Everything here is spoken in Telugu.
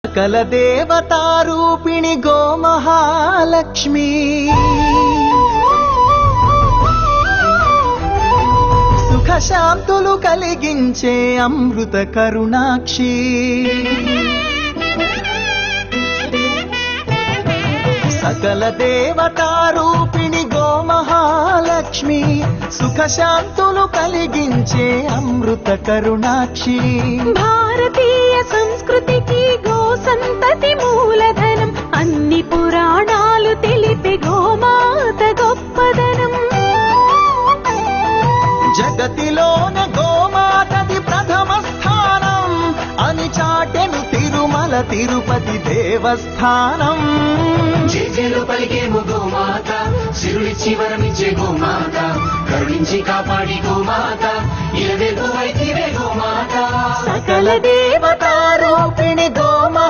సకల దేవతారూపిణి గోమహాలక్ష్మి సుఖ శాంతులు కలిగించే అమృత కరుణాక్షి సకల దేవతారూపిణి గోమహాలక్ష్మి సుఖ శాంతులు కలిగించే అమృత కరుణాక్షి భారతీయ సంస్కృతికి గో సంతతి మూలధనం అన్ని పురాణాలు తెలిపే గోమాత గొప్పదనం జగతిలోన గోమాతది ప్రథమ స్థానం అని చాటెను తిరుమల తిరుపతి దేవస్థానం జేజేలు పలికేము గోమాత సిరులిచ్చి వరమిచ్చే గోమాత కరుణించి కాపాడి గోమాత ఇలవెల్పు వైతివే గోమాత సకల దేవతారూపిణి గోమహ